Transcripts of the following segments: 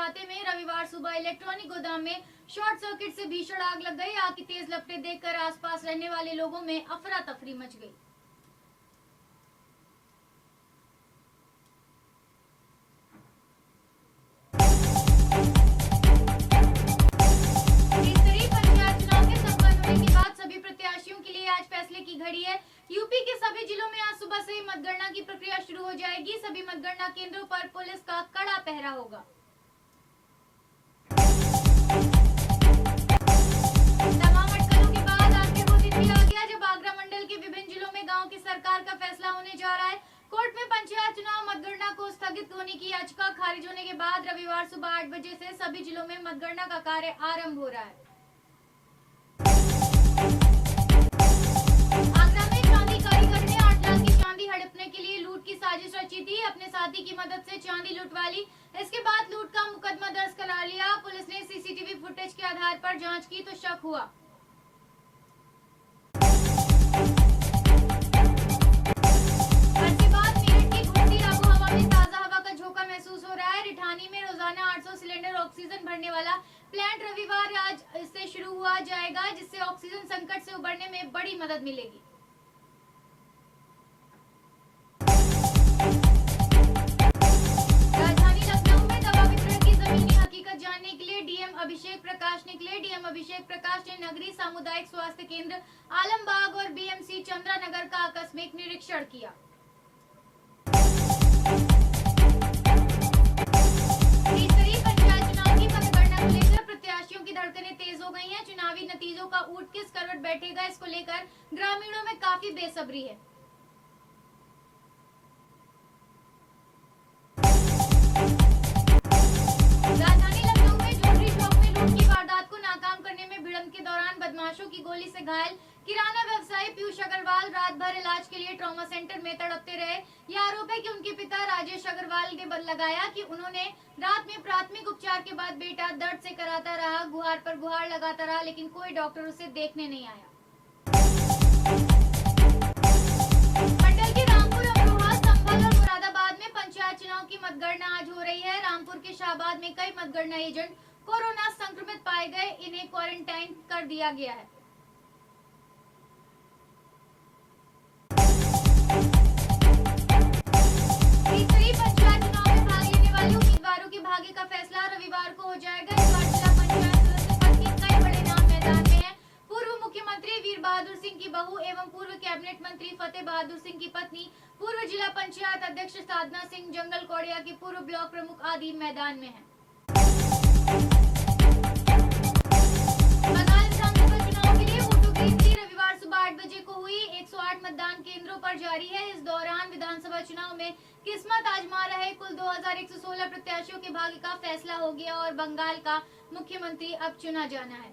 अहाते में रविवार सुबह इलेक्ट्रॉनिक गोदाम में शॉर्ट सर्किट से भीषण आग लग गई। आग की तेज लपटें देखकर आसपास रहने वाले लोगों में अफरा तफरी मच गई। सभी प्रत्याशियों के लिए आज फैसले की घड़ी है। यूपी के सभी जिलों में आज सुबह से मतगणना की प्रक्रिया शुरू हो जाएगी। सभी मतगणना केंद्रों पर पुलिस का कड़ा पहरा होगा। तमाम अटकलों के बाद आज के वो दिन भी आ गया जब आगरा मंडल के विभिन्न जिलों में गांव की सरकार का फैसला होने जा रहा है। कोर्ट में पंचायत चुनाव मतगणना को स्थगित होने की याचिका खारिज होने के बाद रविवार सुबह 8 बजे से सभी जिलों में मतगणना का कार्य आरंभ हो रहा है। हड़पने के लिए लूट की साजिश रची थी। अपने साथी की मदद से चांदी लुटवा ली। इसके बाद लूट का मुकदमा दर्ज करा लिया। पुलिस ने सीसीटीवी फुटेज के आधार पर जांच की तो शक हुआ। ताजा हवा का झोंका महसूस हो रहा है। रिठानी में रोजाना 800 सिलेंडर ऑक्सीजन भरने वाला प्लांट रविवार आज इससे शुरू हुआ जाएगा, जिससे ऑक्सीजन संकट से उबरने में बड़ी मदद मिलेगी। जानने के लिए डीएम अभिषेक प्रकाश निकले। डीएम अभिषेक प्रकाश ने नगरीय सामुदायिक स्वास्थ्य केंद्र आलमबाग और बीएमसी चंद्रा नगर का आकस्मिक निरीक्षण किया। पंचायत चुनाव की मतगणना को लेकर प्रत्याशियों की धड़कनें तेज हो गई हैं। चुनावी नतीजों का ऊंट किस करवट बैठेगा, इसको लेकर ग्रामीणों में काफी बेसब्री है। के दौरान बदमाशों की गोली से घायल किराना व्यवसायी पीयूष अग्रवाल रात भर इलाज के लिए ट्रॉमा सेंटर में तड़पते रहे। यह आरोप है कि उनके पिता राजेश अग्रवाल ने लगाया कि उन्होंने रात में प्राथमिक उपचार के बाद बेटा दर्द से कराता रहा, गुहार पर गुहार लगाता रहा, लेकिन कोई डॉक्टर उसे देखने नहीं आया। मंडल के रामपुर, अमरोहा, संभल और मुरादाबाद में पंचायत चुनाव की मतगणना आज हो रही है। रामपुर के शाहबाद में कई मतगणना एजेंट कोरोना संक्रमित पाए गए, इन्हें क्वारंटाइन कर दिया गया है। पंचायत चुनाव में भाग लेने वाले उम्मीदवारों के भाग्य का फैसला रविवार को हो जाएगा। इस बार जिला पंचायत सदस्य पद के कई बड़े नाम मैदान में हैं। पूर्व मुख्यमंत्री वीर बहादुर सिंह की बहू एवं पूर्व कैबिनेट मंत्री फतेह बहादुर सिंह की पत्नी, पूर्व जिला पंचायत अध्यक्ष साधना सिंह जंगल कौड़िया के पूर्व ब्लॉक प्रमुख आदि मैदान में हैं। रविवार सुबह 8 बजे को हुई। 108 मतदान केंद्रों पर जारी है। इस दौरान विधानसभा चुनाव में किस्मत आजमा रहे कुल 2116 प्रत्याशियों के भाग्य का फैसला हो गया और बंगाल का मुख्यमंत्री अब चुना जाना है।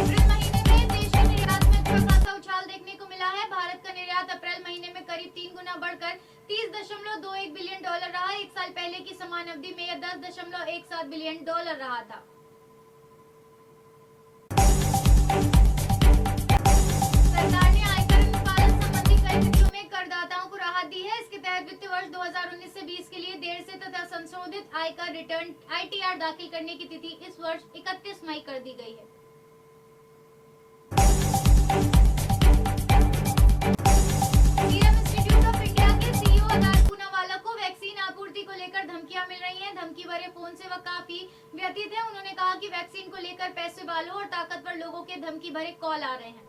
अप्रैल महीने में देश के निर्यात में अच्छा खासा उछाल देखने को मिला है। भारत का निर्यात अप्रैल महीने में करीब 3 गुना बढ़कर 30.21 बिलियन डॉलर रहा। एक साल पहले की समान अवधि में यह 10.17 बिलियन डॉलर रहा था। सरकार ने आयकर अनुपालन संबंधी कई तिथियों में करदाताओं को राहत दी है। इसके तहत वित्त वर्ष 2019 से 20 के लिए देर से तथा संशोधित आयकर रिटर्न ITR दाखिल करने की तिथि इस वर्ष 31 मई कर दी गई है। को लेकर धमकियां मिल रही हैं। धमकी भरे फोन से वह काफी व्यथित है। उन्होंने कहा कि वैक्सीन को लेकर पैसे वालों और ताकतवर लोगों के धमकी भरे कॉल आ रहे हैं।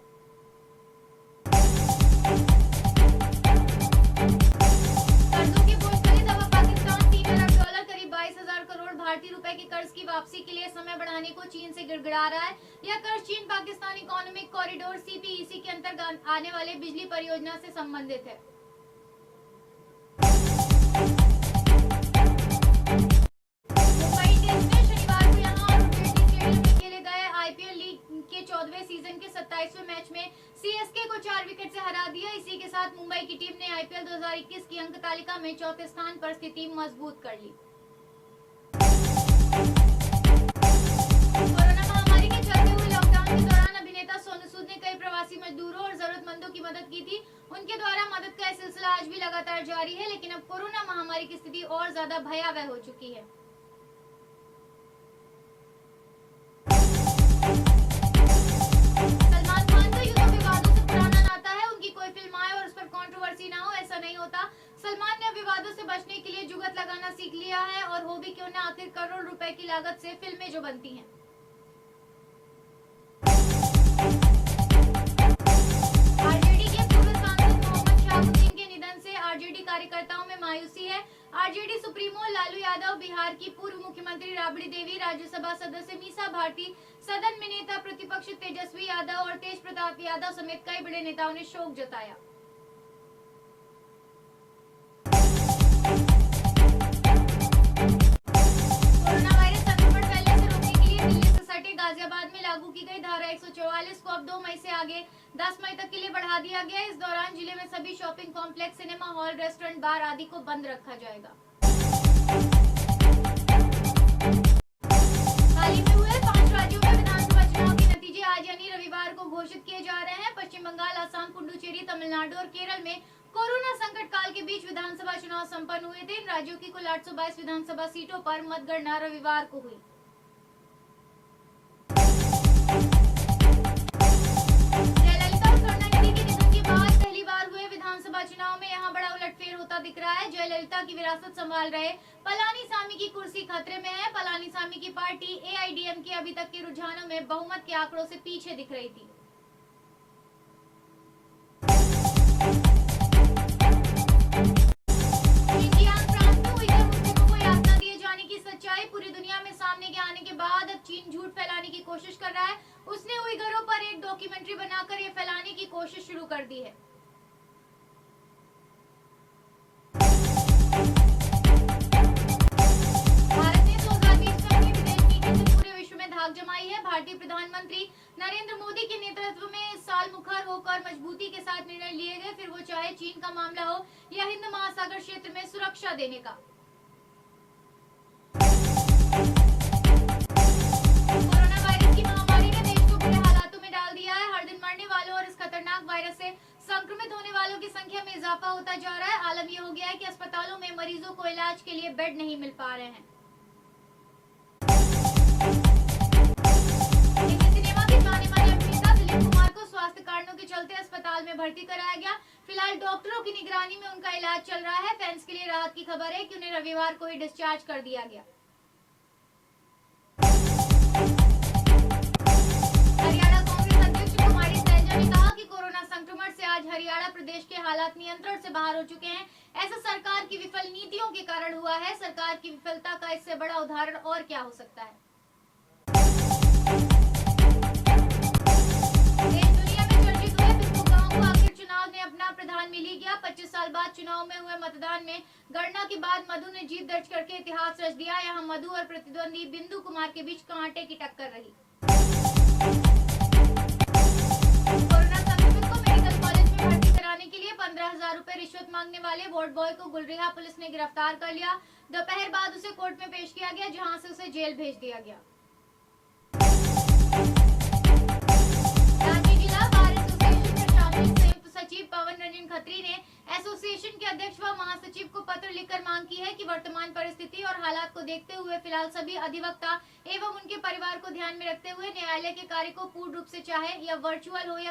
कर्जों के बोझ तले दबा पाकिस्तान। $3 अरब करीब 22,000 करोड़ भारतीय रुपए के कर्ज की वापसी के लिए समय बढ़ाने को चीन से गिड़गिड़ा रहा है। यह कर्ज चीन पाकिस्तान इकोनॉमिक कॉरिडोर CPEC के अंतर्गत आने वाले बिजली परियोजना से संबंधित है। के 14वें सीजन के 27वें मैच में CSK को 4 विकेट से हरा दिया। इसी के साथ मुंबई की टीम ने IPL 2021 की अंक तालिका में चौथे स्थान पर स्थिति मजबूत कर ली। कोरोना महामारी के चलते हुए लॉकडाउन के दौरान अभिनेता सोनू सूद ने कई प्रवासी मजदूरों और जरूरतमंदों की मदद की थी। उनके द्वारा मदद का सिलसिला आज भी लगातार लगातार जारी है, लेकिन अब कोरोना महामारी की स्थिति और ज्यादा भयावह हो चुकी है। सलमान खान का यूं विवादों से पुराना नाता है, उनकी कोई फिल्म आए और उस पर कंट्रोवर्सी ना हो, ऐसा नहीं होता। सलमान ने विवादों से बचने के लिए जुगत लगाना सीख लिया है, और हो भी क्यों ना, आखिर करोड़ रुपए की लागत से फिल्में जो बनती हैं। आरजेडी के पूर्व सांसद मोहम्मद शहाबुद्दीन के निधन से आरजेडी कार्यकर्ताओं में मायूसी है। आरजेडी सुप्रीमो लालू यादव, बिहार की पूर्व मुख्यमंत्री राबड़ी देवी, राज्यसभा सदस्य मीसा भारती, सदन में नेता प्रतिपक्ष तेजस्वी यादव और तेज प्रताप यादव समेत कई बड़े नेताओं ने शोक जताया। कोरोना वायरस संक्रमण फैलने से रोकने के लिए दिल्ली से सटे गाजियाबाद में लागू की गई धारा 144 को अब 2 मई से आगे 10 मई तक के लिए बढ़ा दिया गया। इस दौरान जिले में सभी shopping complex, cinema hall, restaurant, bar आदि को बंद रखा जाएगा। हाल ही में हुए 5 राज्यों में विधानसभा चुनाव के नतीजे आज यानी रविवार को घोषित किए जा रहे हैं। पश्चिम बंगाल, असम, पुडुचेरी, तमिलनाडु और केरल में कोरोना संकट काल के बीच विधानसभा चुनाव संपन्न हुए थे। इन राज्यों की कुल 822 विधानसभा सीटों पर मतगणना रविवार को हुई। जयललिता और करुणानिधि के निधन के बाद पहली बार हुए विधानसभा चुनाव में यहां बड़ा उलटफेर होता दिख रहा है। जयललिता की विरासत संभाल रहे पलानीसामी की कुर्सी खतरे में है। पलानीसामी की पार्टी एआईडीएमके अभी तक के रुझानों में बहुमत के आंकड़ों से पीछे दिख रही थी। सच्चाई पूरी दुनिया में सामने के आने के बाद अब चीन झूठ फैलाने की कोशिश कर रहा है। उसने उइगरों पर एक डॉक्यूमेंट्री बनाकर ये फैलाने की कोशिश शुरू कर दी है। भारत ने 2020 में अपनी विदेश नीति से पूरे विश्व में धाक जमाई है। भारतीय प्रधानमंत्री नरेंद्र मोदी के नेतृत्व में इस साल मुखर होकर मजबूती के साथ निर्णय लिए गए, फिर वो चाहे चीन का मामला हो या हिंद महासागर क्षेत्र में सुरक्षा देने का। कोरोना वायरस की महामारी ने देश को बुरे हालातों में डाल दिया है। हर दिन मरने वालों और इस खतरनाक वायरस से संक्रमित होने वालों की संख्या में इजाफा होता जा रहा है। आलम यह हो गया है कि अस्पतालों में मरीजों को इलाज के लिए बेड नहीं मिल पा रहे हैं। हिंदी सिनेमा के जाने माने अभिनेता दिलीप कुमार को स्वास्थ्य कारणों के चलते अस्पताल में भर्ती कराया गया। फिलहाल डॉक्टरों की निगरानी में उनका इलाज चल रहा है। फैंस के लिए राहत की खबर है कि उन्हें रविवार को ही डिस्चार्ज कर दिया गया। हरियाणा कांग्रेस अध्यक्ष कुमारी सैलजा ने कहा कि कोरोना संक्रमण से आज हरियाणा प्रदेश के हालात नियंत्रण से बाहर हो चुके हैं। ऐसा सरकार की विफल नीतियों के कारण हुआ है। सरकार की विफलता का इससे बड़ा उदाहरण और क्या हो सकता है। देश दुनिया में चर्चित हुए बिस्कू गांव को आखिर चुनाव ने अपना प्रधान मिल ही गया। 25 साल बाद चुनाव में हुए मतदान में गणना के बाद मधु ने जीत दर्ज करके इतिहास रच दिया। यहाँ मधु और प्रतिद्वंदी बिंदु कुमार के बीच कांटे की टक्कर रही। कोरोना संक्रमित को मेडिकल कॉलेज में भर्ती कराने के लिए 15,000 रुपए रिश्वत मांगने वाले वार्ड बॉय को गुलरिहा पुलिस ने गिरफ्तार कर लिया। दोपहर बाद उसे कोर्ट में पेश किया गया, जहां से उसे जेल भेज दिया गया। रांची जिला बार एसोसिएशन प्रशासनिक संयुक्त सचिव पवन रंजन खत्री ने एसोसिएशन के अध्यक्ष व महासचिव को पत्र लिखकर मांग की है कि वर्तमान परिस्थिति और हालात को देखते हुए फिलहाल सभी अधिवक्ता एवं उनके परिवार को ध्यान में रखते हुए न्यायालय के कार्य को पूर्ण रूप से चाहे या वर्चुअल हो या